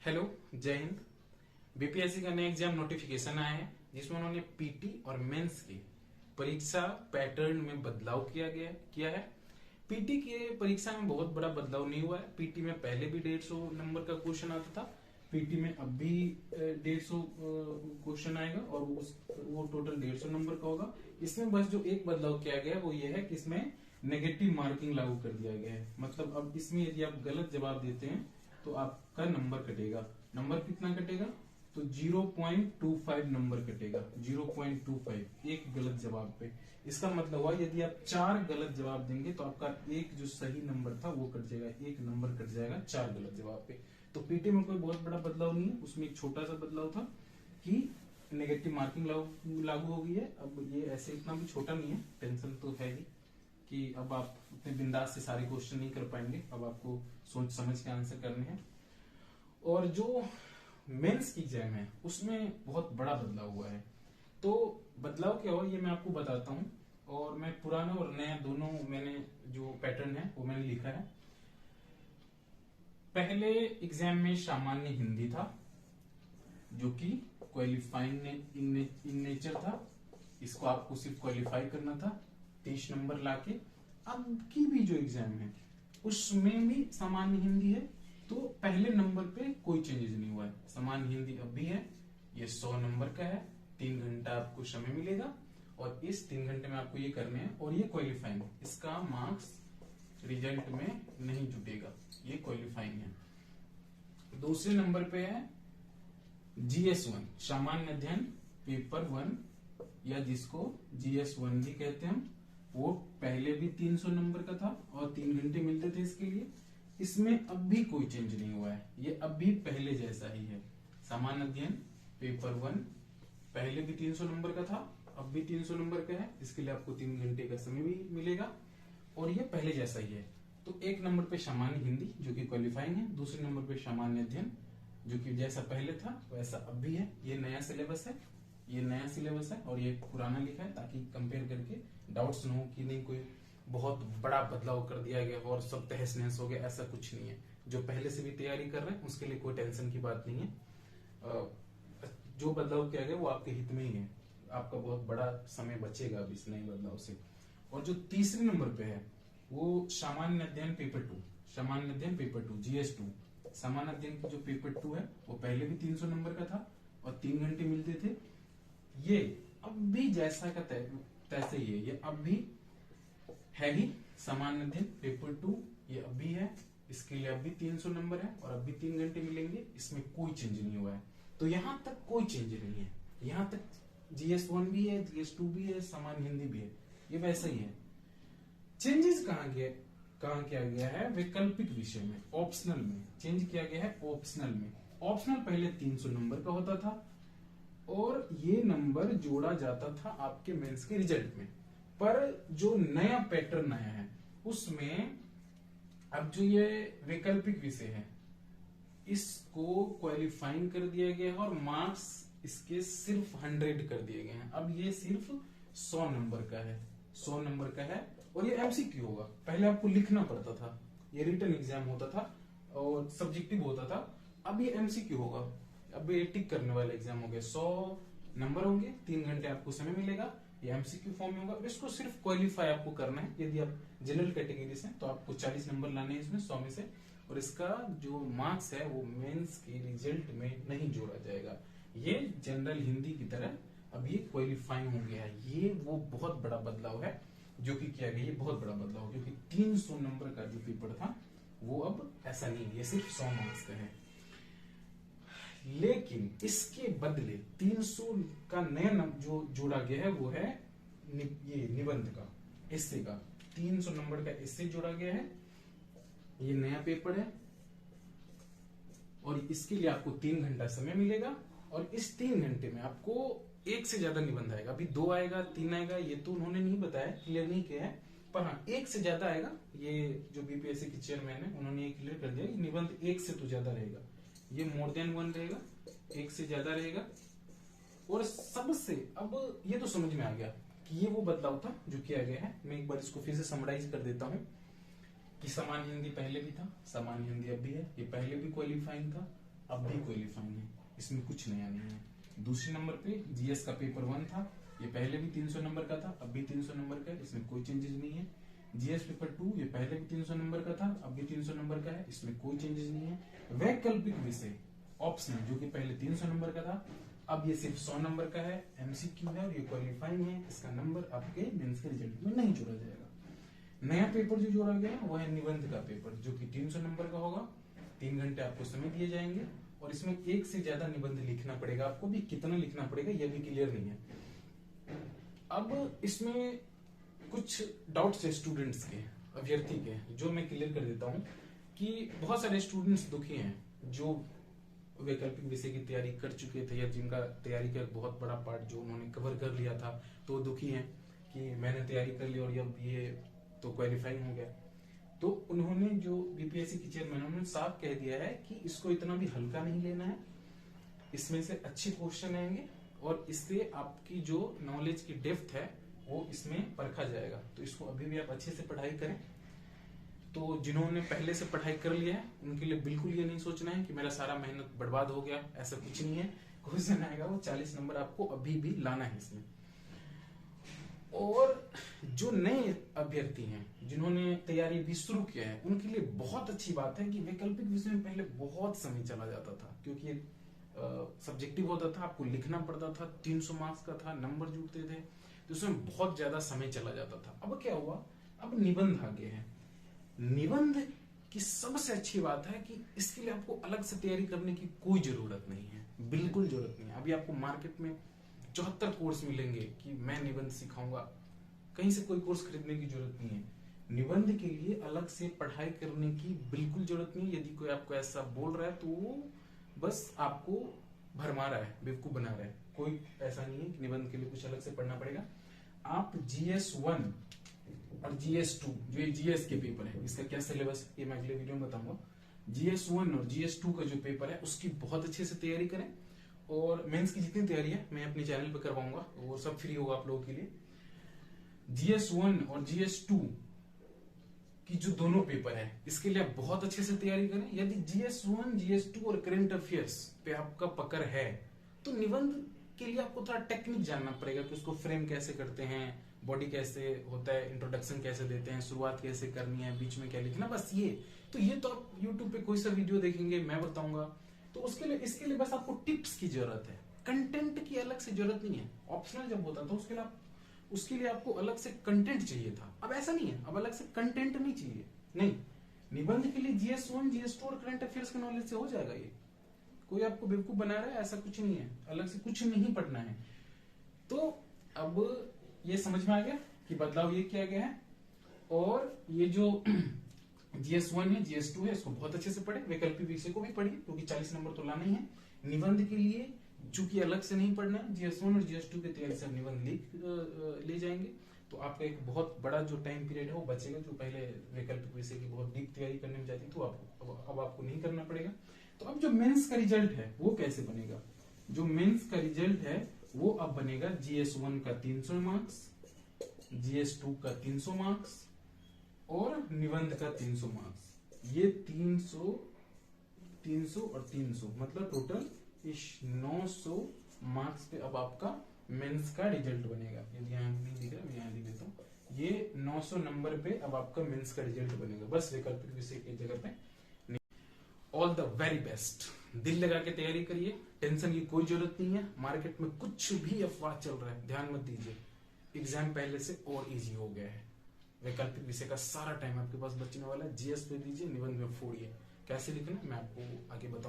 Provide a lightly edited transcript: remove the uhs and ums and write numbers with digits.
Hello, जय Hind. BPSC का नया एग्जाम नोटिफिकेशन आया है जिसमें उन्होंने पीटी और मेंस की परीक्षा पैटर्न में बदलाव किया है। पीटी के परीक्षा में बहुत बड़ा बदलाव नहीं हुआ है। पीटी में पहले भी 150 नंबर का क्वेश्चन आता था, पीटी में अब भी 150 क्वेश्चन आएगा और वो टोटल 150 नंबर का होगा। इसमें बस जो एक बदलाव किया गया है वो ये है कि इसमें नेगेटिव मार्किंग लागू कर दिया गया है। मतलब अब इसमें यदि आप गलत जवाब देते हैं तो आपका नंबर कटेगा। नंबर कितना कटेगा? तो 0.25 नंबर कटेगा। 0.25 एक गलत जवाब पे। इसका मतलब हुआ यदि आप 4 गलत जवाब देंगे तो आपका एक जो सही नंबर था वो कट जाएगा, एक नंबर कट जाएगा 4 गलत जवाब पे। तो पीटी में कोई बहुत बड़ा बदलाव नहीं है, उसमें एक छोटा सा बदलाव था कि नेगेटिव मार्किंग लागू हो गई है। अब ये ऐसे इतना भी छोटा नहीं है, टेंशन तो है ही कि अब आप उतने बिंदास से सारे क्वेश्चन नहीं कर पाएंगे। अब आपको सोच समझ के आंसर करने हैं। और जो मेंस की एग्जाम है उसमें बहुत बड़ा बदलाव हुआ है। तो बदलाव क्या हुआ ये मैं आपको बताता हूं। और मैं पुराना और नया दोनों मैंने जो पैटर्न है वो मैंने लिखा है। पहले एग्जाम में सामान्य हिंदी था जो कि क्वालिफाइंग इन नेचर था। इसको आपको सिर्फ क्वालिफाई करना था 30 नंबर लाके। अब की भी जो एग्जाम है उसमें भी सामान्य हिंदी है, तो पहले नंबर पे कोई चेंजेस नहीं हुआ है। सामान्य हिंदी अब भी है। ये 100 नंबर का है। 3 घंटा आपको समय मिलेगा और इस 3 घंटे में आपको ये करने हैं। और ये क्वालिफाइंग, इसका मार्क्स रिजल्ट में नहीं जुटेगा, ये क्वालिफाइंग है। दूसरे नंबर पे है GS1 सामान्य अध्ययन पेपर 1 या जिसको GS1 भी कहते हैं। वो पहले भी 300 नंबर का था और 3 घंटे मिलते थे इसके लिए। इसमें अब भी कोई चेंज नहीं हुआ है, ये अब भी पहले जैसा ही है। सामान्य अध्ययन पेपर 1 पहले भी 300 नंबर का था, अब भी 300 नंबर का है। इसके लिए आपको 3 घंटे का समय भी मिलेगा और ये पहले जैसा ही है। तो एक नंबर पे सामान्य हिंदी जो कि क्वालिफाइंग है, दूसरे नंबर पे सामान्य अध्ययन जो कि जैसा पहले था वैसा अब भी है। ये नया सिलेबस है, ये नया सिलेबस है और ये पुराना लिखा है ताकि कंपेयर करके डाउट्स न हो कि नहीं कोई बहुत बड़ा बदलाव कर दिया गया और सब तहस नहस हो गया। ऐसा कुछ नहीं है। जो पहले से भी तैयारी कर रहे हैं उसके लिए कोई टेंशन की बात नहीं है। जो बदलाव किया गया वो आपके हित में ही है। आपका बहुत बड़ा समय बचेगा अब इस नए बदलाव से। और जो तीसरे नंबर पे है वो सामान्य अध्ययन पेपर 2, सामान्य अध्ययन पेपर 2 GS2। सामान्य अध्ययन की जो पेपर 2 है वो पहले भी 300 नंबर का था और 3 घंटे मिलते थे। ये अब भी जैसा का तैसे ही है, ये अब भी है ही। सामान्य अध्ययन पेपर 2 ये अब भी है, इसके लिए अब भी 300 नंबर है और अब भी 3 घंटे मिलेंगे। इसमें कोई चेंज नहीं हुआ है। तो यहां तक कोई चेंज नहीं है। यहां तक GS1 भी है, GS2 भी है, सामान्य हिंदी भी है, ये वैसा ही है। चेंजेस कहां किया गया है? वैकल्पिक विषय में, ऑप्शनल में चेंज किया गया है। ऑप्शनल में, ऑप्शनल पहले 300 नंबर का होता था और ये नंबर जोड़ा जाता था आपके मेंस के रिजल्ट में। पर जो नया पैटर्न आया है उसमें अब जो ये वैकल्पिक विषय है इसको क्वालिफाइंग कर दिया गया है और मार्क्स इसके सिर्फ 100 कर दिए गए हैं। अब ये सिर्फ 100 नंबर का है, 100 नंबर का है। और ये MCQ होगा। पहले आपको लिखना पड़ता था, ये रिटन एग्जाम होता था और सब्जेक्टिव होता था। अब ये MCQ होगा। अब ये टिक करने वाला एग्जाम हो गया। 100 नंबर होंगे, 3 घंटे आपको समय मिलेगा। ये MCQ फॉर्म में होगा। इसको सिर्फ क्वालिफाई आपको करना है। यदि आप जनरल कैटेगरी से तो आपको 40 नंबर लाने हैं इसमें 100 में से। और इसका जो मार्क्स है वो मेंस के रिजल्ट में नहीं जोड़ा जाएगा। ये जनरल हिंदी की तरह अब ये क्वालिफाइंग हो गया है। ये वो बहुत बड़ा बदलाव है जो कि किया गया। ये बहुत बड़ा बदलाव क्योंकि 300 नंबर का जो पेपर था वो अब ऐसा नहीं है, ये सिर्फ 100 मार्क्स का है। लेकिन इसके बदले 300 का नया जो जोड़ा गया है वो है ये निबंध का, एस्से का। 300 नंबर का एस्से जोड़ा गया है। ये नया पेपर है और इसके लिए आपको 3 घंटा समय मिलेगा। और इस 3 घंटे में आपको एक से ज्यादा निबंध आएगा। अभी 2 आएगा, 3 आएगा, ये तो उन्होंने नहीं बताया, क्लियर नहीं किया है। पर हाँ, एक से ज्यादा आएगा। ये जो बीपीएससी के चेयरमैन है उन्होंने ये क्लियर कर दिया कि निबंध एक से तो ज्यादा रहेगा। ये मोर देन 1 रहेगा, एक से ज्यादा रहेगा। और सबसे अब ये तो समझ में आ गया कि ये वो बदलाव था जो किया गया है। मैं एक बार इसको फिर से समराइज कर देता हूं कि सामान्य हिंदी पहले भी था, सामान्य हिंदी अब भी है। ये पहले भी क्वालिफाइंग था अब भी क्वालिफाइंग है, इसमें कुछ नया नहीं है। दूसरे नंबर पे जीएस का पेपर 1 था, ये पहले भी 300 नंबर का था, अब भी 300 नंबर का है, इसमें कोई चेंजेस नहीं है। जीएस पेपर 2 ये पहले भी 300 नंबर का था, अब भी 300 नंबर का है, इसमें कोई चेंजेस नहीं है। वैकल्पिक विषय ऑप्शनल जो कि पहले 300 नंबर का था, अब ये सिर्फ 100 नंबर का है, एमसीक्यू है और ये क्वालिफाइंग है, इसका नंबर आपके मेंस के रिजल्ट में नहीं जोड़ा जाएगा। नया पेपर जो जोड़ा गया वो है निबंध का पेपर, जो कि 300 नंबर का होगा। 3 घंटे आपको समय दिए जाएंगे और इसमें एक से ज्यादा निबंध लिखना पड़ेगा आपको, भी कितना लिखना पड़ेगा यह भी क्लियर नहीं है। अब इसमें कुछ डाउट्स है स्टूडेंट्स के, अभ्यर्थी के, जो मैं क्लियर कर देता हूं कि बहुत सारे स्टूडेंट्स दुखी हैं जो वैकल्पिक विषय की तैयारी कर चुके थे या जिनका तैयारी का बहुत बड़ा पार्ट जो उन्होंने कवर कर लिया था, तो दुखी हैं कि मैंने तैयारी कर ली और अब ये तो क्वालिफाइंग हो गया। तो उन्होंने जो बीपीएससी की चेयरमैन उन्होंने साफ कह दिया है कि इसको इतना भी हल्का नहीं लेना है, इसमें से अच्छे क्वेश्चन आएंगे और इससे आपकी जो नॉलेज की डेप्थ है वो इसमें परखा जाएगा। तो इसको अभी भी आप अच्छे से पढ़ाई करें। तो जिन्होंने पहले से पढ़ाई कर लिया है उनके लिए बिल्कुल ये नहीं सोचना है कि मेरा सारा मेहनत बर्बाद हो गया, ऐसा कुछ नहीं है। क्वेश्चन आएगा वो 40 नंबर आपको अभी भी लाना है इसमें। और जो नए अभ्यर्थी हैं जिन्होंने तैयारी भी शुरू किया है उनके लिए बहुत अच्छी बात है कि वैकल्पिक विषय में पहले बहुत समय चला जाता था, क्योंकि ये सब्जेक्टिव होता था, आपको लिखना पड़ता था, 300 मार्क्स का था, नंबर जुड़ते थे, तो उसमें बहुत ज्यादा समय चला जाता था। अब क्या हुआ, अब निबंध आ गए हैं। निबंध की सबसे अच्छी बात है कि इसके लिए आपको अलग से तैयारी करने की कोई जरूरत नहीं है, बिल्कुल जरूरत नहीं है। अभी आपको मार्केट में 74 कोर्स मिलेंगे कि मैं निबंध सिखाऊंगा, कहीं से कोई कोर्स खरीदने की जरूरत नहीं है। निबंध के लिए अलग से पढ़ाई करने की बिल्कुल जरूरत नहीं है। यदि कोई आपको ऐसा बोल रहा है तो वो बस आपको भरमा रहा है, बेवकूफ बना रहा है। कोई ऐसा नहीं है कि निबंध के लिए कुछ अलग से पढ़ना पड़ेगा। आप GS1 और GS2 जो ये GS के पेपर है, इसका क्या सिलेबस ये मैं अगले वीडियो में बताऊंगा। GS1 और GS2 का जो पेपर है उसकी बहुत अच्छे से तैयारी करें और मेंस की जितनी तैयारी है मैं अपने चैनल पे करवाऊंगा, वो सब फ्री होगा आप लोगों के लिए। GS1 और GS2 की जो दोनों पेपर है इसके लिए आप बहुत अच्छे से तैयारी करें। यदि GS1 GS2 और करंट अफेयर्स पे आपका पकड़ है तो निबंध के लिए आपको थोड़ा टेक्निक जानना पड़ेगा कि उसको फ्रेम कैसे करते हैं, बॉडी कैसे होता है, इंट्रोडक्शन कैसे देते हैं, शुरुआत कैसे करनी है, बीच में क्या लिखना, बस ये तो आप YouTube पे कोई सा वीडियो देखेंगे मैं बताऊंगा। तो उसके लिए इसके लिए बस आपको टिप्स की जरूरत है, कंटेंट की अलग से जरूरत नहीं है। ऑप्शनल जब होता था उसके लिए आपको अलग से कंटेंट चाहिए था, अब ऐसा नहीं है, अब अलग से कंटेंट नहीं चाहिए। नहीं, निबंध के लिए GS1 GS2 और करंट अफेयर्स के नॉलेज से हो जाएगा। ये कोई आपको बेवकूफ बना रहा है ऐसा कुछ नहीं है, अलग से कुछ नहीं पढ़ना है। तो अब ये समझ में आ गया कि बदलाव ये किया गया है। और ये जो GS1 है GS2 है इसको बहुत अच्छे से पढ़े, वैकल्पिक विषय को भी पढ़िए क्योंकि 40 नंबर तो लाना ही है। निबंध के लिए चूंकि अलग से नहीं पढ़ना है, GS1 और GS2 की तैयारी से निबंध ले जाएंगे तो आपका एक बहुत बड़ा जो टाइम पीरियड है वो बचेगा। जो पहले वैकल्पिक विषय की बहुत डीप तैयारी करने में जाती तो अब आपको नहीं करना पड़ेगा। तो अब जो मेंस का रिजल्ट है वो कैसे बनेगा, जो मेंस का रिजल्ट है वो अब बनेगा GS1 का 300 मार्क्स, GS2 का 300 मार्क्स और निबंध का 300 मार्क्स। ये 300 300 और 300 मतलब टोटल 900 मार्क्स पे अब आपका मेंस का रिजल्ट बनेगा। यदि यहाँ नहीं दिख रहा मैं यहाँ लिख देता हूँ, ये 900 नंबर पे अब आपका मेंस का रिजल्ट बनेगा, बस वैकल्पिक विषय की जगह पे। ऑल द वेरी बेस्ट, दिल लगा के तैयारी करिए, टेंशन की कोई जरूरत नहीं है। मार्केट में कुछ भी अफवाह चल रहा है ध्यान मत दीजिए, एग्जाम पहले से और इजी हो गया है। वैकल्पिक विषय का सारा टाइम आपके पास बचने वाला है। GS पे दीजिए, निबंध में फोड़िए, कैसे लिखना मैं आपको आगे बताऊंगा।